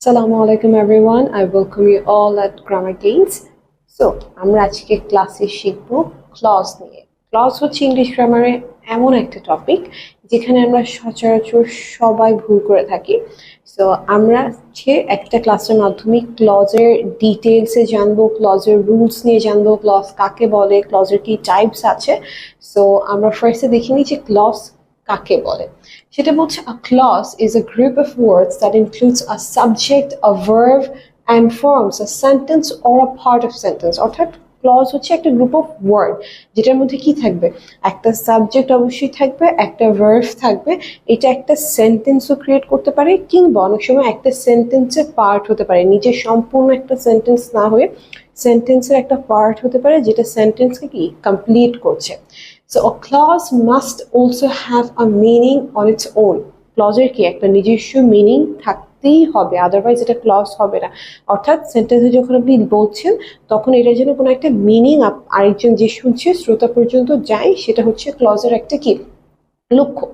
Assalamu alaikum everyone. I welcome you all at Grammar Gains. So, আমরা আজকে ক্লাসে শিখব ক্লজ নিয়ে। ক্লজ হচ্ছে ইংলিশ গ্রামারে এমন একটা টপিক যেখানে আমরা সচরাচর সবাই ভুল করে থাকি। সো আমরা একটা ক্লাসের মাধ্যমে ক্লজের ডিটেইলসে জানবো, ক্লজের রুলস নিয়ে জানবো, ক্লজ কাকে বলে, ক্লজের কি টাইপস আছে। সো আমরা ফার্স্টে দেখে নিই যে ক্লজ কাকে বলে। সেটা বলছে a clause is a group of words that includes a subject, a verb and forms a sentence or a part of sentence. অর্থাৎ ক্লজ হচ্ছে একটা গ্রুপ অফ ওয়ার্ড যেটার মধ্যে কি থাকবে, একটা সাবজেক্ট অবশ্যই থাকবে, একটা ভার্ব থাকবে, এটা একটা সেন্টেন্সও ক্রিয়েট করতে পারে কিংবা অনেক সময় একটা সেন্টেন্সের পার্ট হতে পারে, নিজে সম্পূর্ণ একটা সেন্টেন্স না হয়ে সেন্টেন্সের একটা পার্ট হতে পারে যেটা সেন্টেন্সকে কি কমপ্লিট করছে। So a clause must also have a meaning on its own. ক্লজের কি একটা নিজস্ব মিনিং থাকতেই হবে, আদারওয়াইজ এটা ক্লজ হবে না। অর্থাৎ সেন্টেন্সে যখন আপনি বলছেন তখন এটার জন্য কোনো একটা মিনিং আরেকজন যে শুনছে শ্রোতা পর্যন্ত যায়, সেটা হচ্ছে ক্লজের একটা কি লক্ষ্য।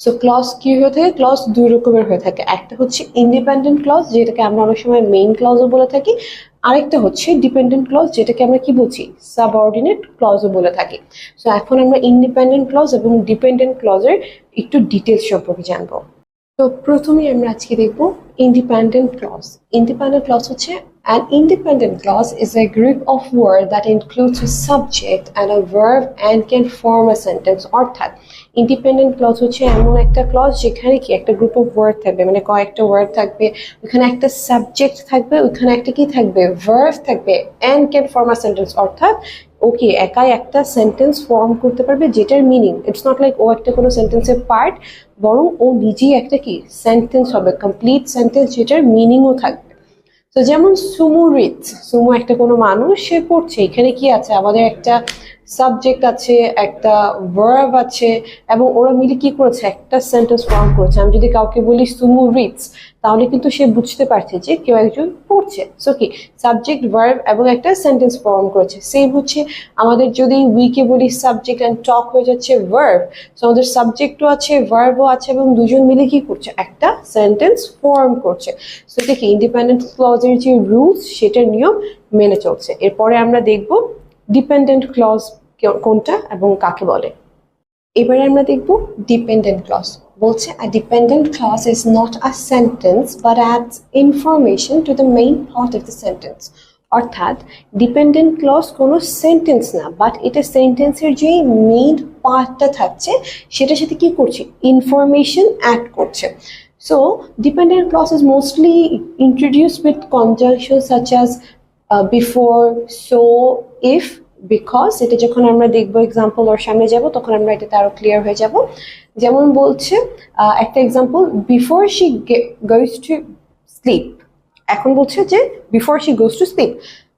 সো ক্লজ কি হয়ে থাকে, ক্লজ দুই রকমের হয়ে থাকে। একটা হচ্ছে ইন্ডিপেন্ডেন্ট ক্লজ যেটাকে আমরা অনেক সময় মেইন ক্লজও বলে থাকি, আরেকটা হচ্ছে ডিপেন্ডেন্ট ক্লজ যেটাকে আমরা কি বলছি সাবঅর্ডিনেট ক্লজও বলে থাকি। সো এখন আমরা ইন্ডিপেন্ডেন্ট ক্লজ এবং ডিপেন্ডেন্ট ক্লজের একটু ডিটেলস সম্পর্কে জানবো। তো প্রথমে আমরা আজকে দেখব ইন্ডিপেন্ডেন্ট ক্লজ। ইন্ডিপেন্ডেন্ট ক্লজ হচ্ছে an independent clause is a group of words that includes a subject and a verb and can form a sentence. অর্থাৎ ইন্ডিপেন্ডেন্ট ক্লজ হচ্ছে এমন একটা ক্লজ যেখানে কি একটা গ্রুপ অফ ওয়ার্ড থাকবে, মানে কয়েকটা ওয়ার্ড থাকবে, ওখানে একটা সাবজেক্ট থাকবে, ওখানে একটা কি থাকবে ভার্ব থাকবে, and can form a sentence। অর্থাৎ ওকে একাই একটা সেন্টেন্স ফর্ম করতে পারবে যেটার মিনিং, ইটস নট লাইক ও একটা কোনো সেন্টেন্সের পার্ট, বরং ও নিজেই একটা কি সেন্টেন্স হবে, কমপ্লিট সেন্টেন্স যেটার মিনিংও থাকবে। তো যেমন সুমু রিডস, সুমু একটা কোনো মানুষ, সে পড়ছে, এখানে কি আছে আমাদের একটা সাবজেক্ট আছে, একটা ভার্ব আছে এবং ওরা মিলে কি করেছে একটা সেন্টেন্স ফর্ম করেছে। আমি যদি কাউকে বলি সুমু রিডস তাহলে কিন্তু সে বুঝতে পারছে যে কেউ একজন পড়ছে। সো কি সাবজেক্ট ভার্ব এবং একটা সেন্টেন্স ফর্ম করেছে। সেম হচ্ছে আমাদের যদি উইকে বলি সাবজেক্ট অ্যান্ড টক হয়ে যাচ্ছে ভার্ব, সো আমাদের সাবজেক্টও আছে ভার্বও আছে এবং দুজন মিলে কি করছে একটা সেন্টেন্স ফর্ম করছে। সো এটা কি ইন্ডিপেন্ডেন্ট ক্লজের যে রুলস সেটার নিয়ম মেনে চলছে। এরপরে আমরা দেখব ডিপেন্ডেন্ট ক্লজ কোনটা এবং কাকে বলে। এবারে আমরা দেখব ডিপেন্ডেন্ট ক্লজ। বলছে a dependent clause is not a sentence but adds information to the main part of the sentence. অর্থাৎ ডিপেন্ডেন্ট ক্লজ কোনো সেন্টেন্স না, বাট এটা সেন্টেন্সের যে মেইন পার্টটা থাকছে সেটার সাথে কি করছে ইনফরমেশন অ্যাড করছে। So dependent clause is mostly introduced with conjunctions such as before, so, if, because। এটা যখন আমরা দেখবো এক্সাম্পল ওর সামনে যাব তখন আমরা এটাতে আরো ক্লিয়ার হয়ে যাব। যেমন বলছে একটা example, before she goes to sleep. এখন বলছে যে before she goes to sleep,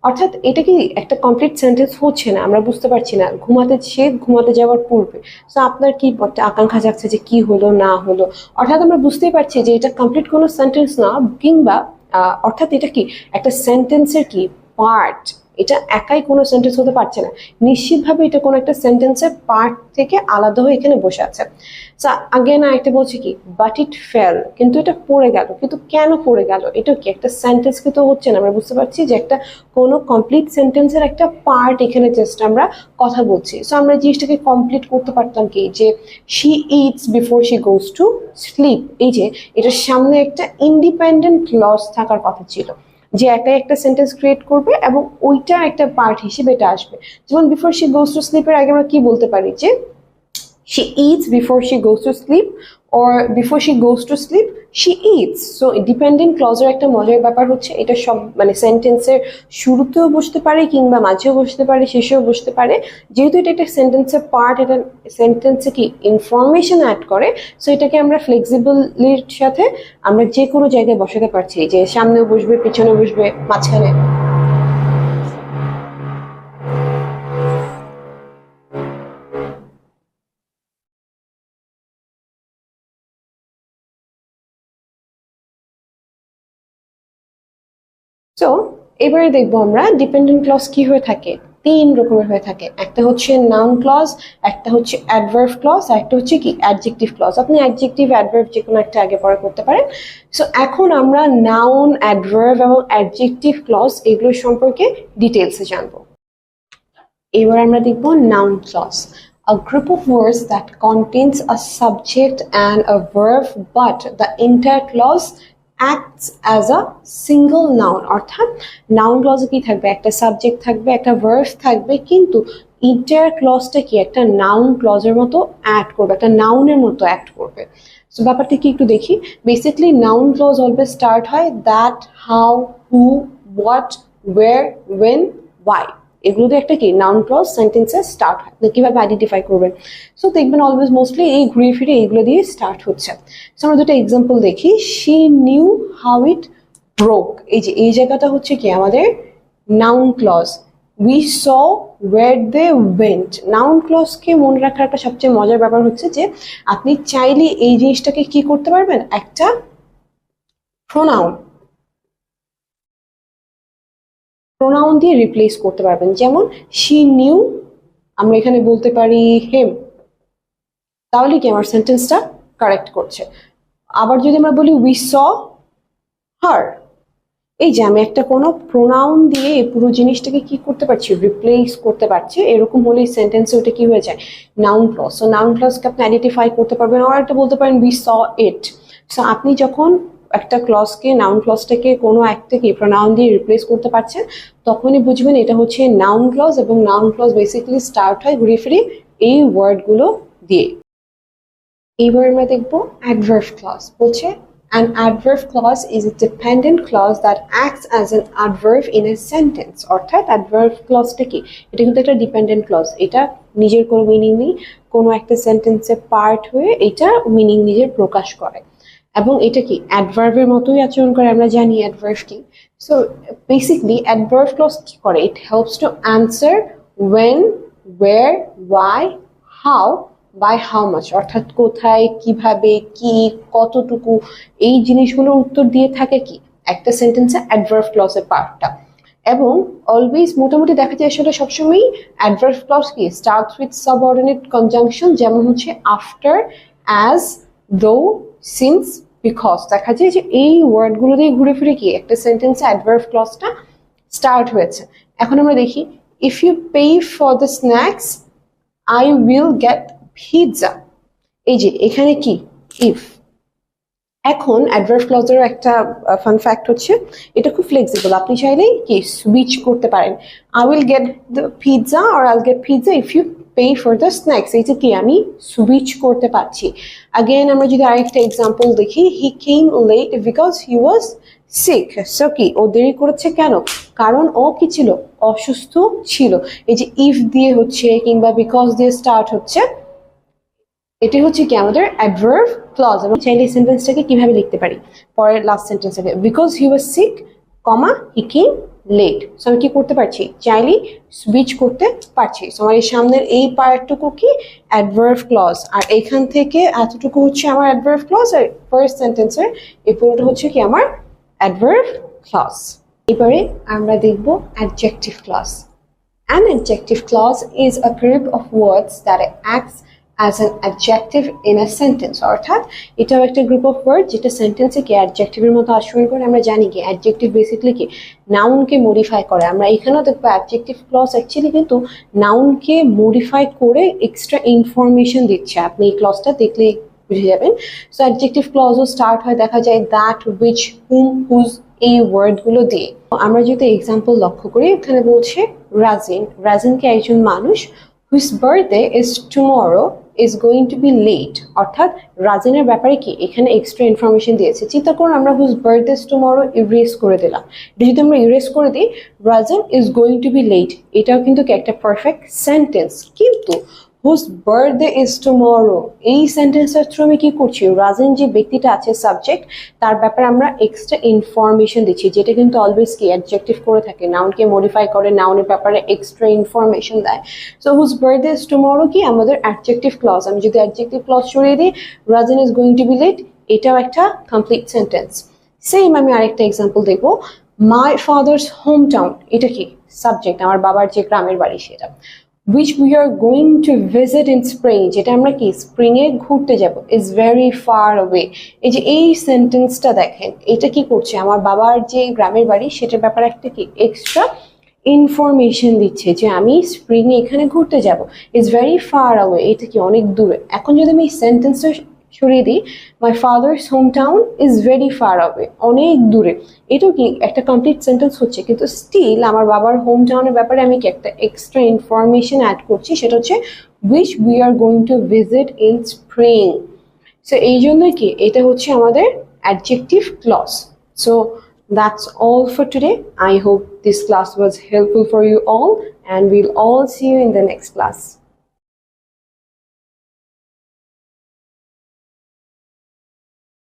অর্থাৎ এটা কি একটা কমপ্লিট সেন্টেন্স হচ্ছে না, আমরা বুঝতে পারছি না ঘুমাতে যাওয়ার পূর্বে। সো আপনার কি আকাঙ্ক্ষা যাচ্ছে যে কি হলো না হলো, অর্থাৎ আমরা বুঝতেই পারছি যে এটা কমপ্লিট কোনো সেন্টেন্স না, কিংবা অর্থাৎ এটা কি একটা সেন্টেন্সের কি পার্ট, এটা একাই কোনো সেন্টেন্স হতে পারছে না, নিশ্চিতভাবে এটা কোনো একটা সেন্টেন্সের পার্ট থেকে আলাদা হয়ে এখানে বসে আছে। সো আগেন আরেকটা বলছে কি বাট ইট ফেল, কিন্তু এটা পড়ে গেল, কিন্তু কেন পড়ে গেল, এটা কি একটা সেন্টেন্স কিন্তু হচ্ছে না, আমরা বুঝতে পারছি যে একটা কোনো কমপ্লিট সেন্টেন্সের একটা পার্ট এখানে জাস্ট আমরা কথা বলছি। সো আমরা জিনিসটাকে কমপ্লিট করতে পারতাম কি যে she eats before she goes to sleep, এই যে এটার সামনে একটা ইন্ডিপেন্ডেন্ট ক্লজ থাকার কথা ছিল যে একাই একটা সেন্টেন্স ক্রিয়েট করবে এবং ওইটার একটা পার্ট হিসেবে এটা আসবে। যেমন বিফোর শি গোজ টু স্লিপের আগে আমরা কি বলতে পারি যে she eats before she goes to sleep, or before she goes to sleep she eats। so dependent clause-এর একটা মজার ব্যাপার হচ্ছে এটা সব মানে সেন্টেন্সের শুরুতেও বসতে পারে কিংবা মাঝেও বসতে পারে শেষেও বসতে পারে। যেহেতু এটা একটা সেন্টেন্সের পার্ট, এটা সেন্টেন্সে কি ইনফরমেশন অ্যাড করে, সো এটাকে আমরা ফ্লেক্সিবলের সাথে আমরা যে কোনো জায়গায় বসাতে পারছি, যে সামনেও বসবে, পিছনে বসবে, মাঝখানে। সো এবারে দেখবো আমরা ডিপেন্ডেন্ট ক্লজ কি হয়ে থাকে। তিন রকমের হয়ে থাকে, একটা হচ্ছে নাউন ক্লজ, একটা হচ্ছে অ্যাডভার্ব ক্লজ, আর একটা হচ্ছে কি অ্যাডজেক্টিভ ক্লজ। আপনি অ্যাডজেক্টিভ অ্যাডভার্ব যে কোনো একটা আগে পরে করতে পারেন। সো এখন আমরা নাউন, অ্যাডভার্ব এবং অ্যাডজেক্টিভ ক্লজ এগুলো সম্পর্কে ডিটেলসে জানবো। এবার আমরা দেখব noun clause, a group of words that contains a subject and a verb but the entire clause acts as a single noun। অর্থাৎ নাউন ক্লজে কি থাকবে, একটা সাবজেক্ট থাকবে, একটা ভার্ব থাকবে, কিন্তু ইন্টায়ার ক্লজটা কি একটা নাউন ক্লজের মতো অ্যাড করবে, একটা নাউনের মতো অ্যাক্ট করবে। সো ব্যাপারটা কি একটু দেখি। Basically noun clause always start হয় that, how, who, what, where, when, why, এগুলো দিয়ে একটা কি নাউন ক্লজ সেন্টেন্সে স্টার্ট হয়। কিভাবে আইডেন্টিফাই করবেন? সো দেখবেন অলওয়েজ মোস্টলি এই ঘুরে ফিরে এইগুলো দিয়ে স্টার্ট হচ্ছে। সো আমরা দুটো এক্সাম্পল দেখি। She knew how it broke, এই যে এই জায়গাটা হচ্ছে কি আমাদের noun clause. We saw where they went. Noun ক্লজকে মনে রাখার একটা সবচেয়ে মজার ব্যাপার হচ্ছে যে আপনি চাইলে এই জিনিসটাকে কি করতে পারবেন, একটা প্রোনাউন দিয়ে রিপ্লেস করতে পারবেন। যেমন শি নিউ, আমরা এখানে বলতে পারি হেম, তাহলে কি আমার সেন্টেন্সটা কারেক্ট করছে। আবার যদি আমরা বলি উই স হার, এই যে আমি একটা কোনো প্রোনাউন দিয়ে এই পুরো জিনিসটাকে কি করতে পারছি, রিপ্লেস করতে পারছি। এরকম হলেই সেন্টেন্সে ওটা কি হয়ে যায়, নাউন ক্লজ। সো নাউন ক্লজকে আপনি আইডেন্টিফাই করতে পারবেন। আর একটা বলতে পারেন উই স ইট। সো আপনি যখন একটা ক্লজকে, নাউন ক্লজটাকে কোনো একটা কি প্রোনাউন দিয়ে রিপ্লেস করতে পারছেন, তখনই বুঝবেন এটা হচ্ছে নাউন ক্লজ। এবং নাউন ক্লজ বেসিক্যালি স্টার্ট হয় ঘুরে ফিরে এই ওয়ার্ডগুলো দিয়ে। এইবার আমরা দেখবো অ্যাডভার্ব ক্লজ। বলছে an adverb clause is a dependent clause that acts as an adverb in a sentence। অর্থাৎ adverb clauseটা কি, এটা কিন্তু একটা ডিপেন্ডেন্ট ক্লজ। এটা নিজের কোনো মিনিং নেই, কোনো একটা সেন্টেন্সে পার্ট হয়ে এটা মিনিং নিজের প্রকাশ করে, এবং এটা কি অ্যাডভার্বের মতোই আচরণ করে। আমরা জানি অ্যাডভার্ব কি। সো বেসিকলি অ্যাডভার্ব ক্লজ কি করে, it helps to answer when, where, why, how, by how much। অর্থাৎ কোথায়, কিভাবে, কি, কতটুকু, এই জিনিসগুলোর উত্তর দিয়ে থাকে কি একটা সেন্টেন্সে অ্যাডভার্ব ক্লজের পার্টটা। এবং অলওয়েজ মোটামুটি দেখা যায় আসলে সবসময়ই অ্যাডভার্ব ক্লজ কি স্টার্টস উইথ সাবঅর্ডিনেট কনজাংশন, যেমন হচ্ছে আফটার, অ্যাজ, দো, সিন্স, বিকজ। দেখা যায় যে এই ওয়ার্ডগুলো দিয়ে ঘুরে ফিরে কি একটা সেন্টেন্সে অ্যাডভার্ব ক্লজটা স্টার্ট হয়েছে। এখন আমরা দেখি, if you pay for the snacks I will get pizza. এই যে এখানে কি ইফ। এখন অ্যাডভার্ব ক্লজের একটা ফান ফ্যাক্ট হচ্ছে এটা খুব ফ্লেক্সিবল, আপনি চাইলেই কি সুইচ করতে পারেন। I will get the pizza or I will get pizza if you pay for the snacks. এই যে কি আমি সুইচ করতে পারছি। আগেন আমরা যদি আরেকটা এক্সাম্পল দেখি, he came late because he was sick. So কি ও দেরি করেছে কেন, কারণ ও কি ছিল, অসুস্থ ছিল। এই যে ইফ দিয়ে হচ্ছে কিংবা বিকজ দিয়ে স্টার্ট হচ্ছে, এটি হচ্ছে কি আমাদের অ্যাডভার্ব ক্লজ। এবং চাইলে সেন্টেন্সটাকে কিভাবে লিখতে পারি, পরের লাস্ট সেন্টেন্সটাকে because he was sick, comma he came late. So আমি কি করতে পারছি, চাইলে সুইচ করতে পারছি। সো আমার এই সামনের এই পার্টটুকু কি অ্যাডভার্ব ক্লজ, আর এইখান থেকে এতটুকু হচ্ছে আমার অ্যাডভার্ব ক্লজ, আর ফার্স্ট সেন্টেন্সের এই পুরোটা হচ্ছে কি আমার অ্যাডভার্ব ক্লজ। এবারে আমরা দেখব adjective clause. An adjective clause is a group of words that acts as an adjective in a sentence। অর্থাৎ এটাও একটা গ্রুপ অফ ওয়ার্ড যেটা সেন্টেন্সে কি অ্যাডজেক্টিভের মতো আচরণ করে। আমরা জানি কি অ্যাডজেক্টিভ বেসিক্যালি কি নাউনকে মডিফাই করে। আমরা এখানেও দেখবো অ্যাডজেক্টিভ ক্লজ অ্যাকচুয়ালি কিন্তু নাউনকে মডিফাই করে এক্সট্রা ইনফরমেশন দিচ্ছে। আপনি এই ক্লজটা দেখলে বুঝে যাবেন। সো অ্যাডজেক্টিভ ক্লজও স্টার্ট হয় দেখা যায় দ্যাট, হুইচ, হুম, হুজ, এই ওয়ার্ডগুলো দিয়ে। আমরা যদি এক্সাম্পল লক্ষ্য করি, এখানে বলছে রাজিন। রাজিনকে একজন মানুষ whose birthday is tomorrow is going to be late। অর্থাৎ রাজিনের ব্যাপারে কি এখানে এক্সট্রা ইনফরমেশন দিয়েছে। চিন্তা করুন আমরা whose birthday is tomorrow erase করে দিলাম। এটা যদি আমরা ইরেজ করে দিই Rajin is going to be late, এটাও কিন্তু কি একটা পারফেক্ট সেন্টেন্স। কিন্তু whose birthday is tomorrow এই সেন্টেন্সের থ্রু আমি কি করছি, রাজিন যে ব্যক্তিটা আছে সাবজেক্ট, তার ব্যাপারে আমরা এক্সট্রা ইনফরমেশন দিচ্ছি, যেটা কিন্তু অলওয়েজ কি অ্যাডজেক্টিভ করে থাকে, নাউনকে মডিফাই করে, নাউনের ব্যাপারে এক্সট্রা ইনফরমেশন দেয়। So whose birthday is tomorrow কি আমাদের অ্যাডজেক্টিভ ক্লজ। আমি যদি অ্যাডজেক্টিভ ক্লজ সরিয়ে দিই Rajin is going to be late, এটাও একটা কমপ্লিট সেন্টেন্স। সেম আমি আরেকটা এক্সাম্পল দেখবো, মাই ফাদার্স হোম টাউন, এটা কি সাবজেক্ট আমার বাবার যে গ্রামের বাড়ি সেটা, which we are going to visit in spring, যেটা আমরা কি স্প্রিং এ ঘুরতে যাব, is very far away। এই যে এই সেন্টেন্সটা দেখেন, এটা কি করছে, আমার বাবার যে গ্রামের বাড়ি সেটার ব্যাপারে একটা কি এক্সট্রা ইনফরমেশন দিচ্ছে যে আমি স্প্রিং এ এখানে ঘুরতে যাব, ইজ ভেরি ফার অ্যাওয়ে, এটা কি অনেক দূরে। এখন যদি আমি সেন্টেন্সটা সরিয়ে দিই, my father's home town is very far away, অনেক দূরে, এটাও কি একটা কমপ্লিট সেন্টেন্স হচ্ছে, কিন্তু স্টিল আমার বাবার হোম টাউনের ব্যাপারে আমি কি একটা এক্সট্রা ইনফরমেশন অ্যাড করছি, সেটা হচ্ছে which we are going to visit in spring। So এই জন্যই কি এটা হচ্ছে আমাদের adjective clause। So that's all for today. I hope this class was helpful for you all, and we'll all see you in the next class.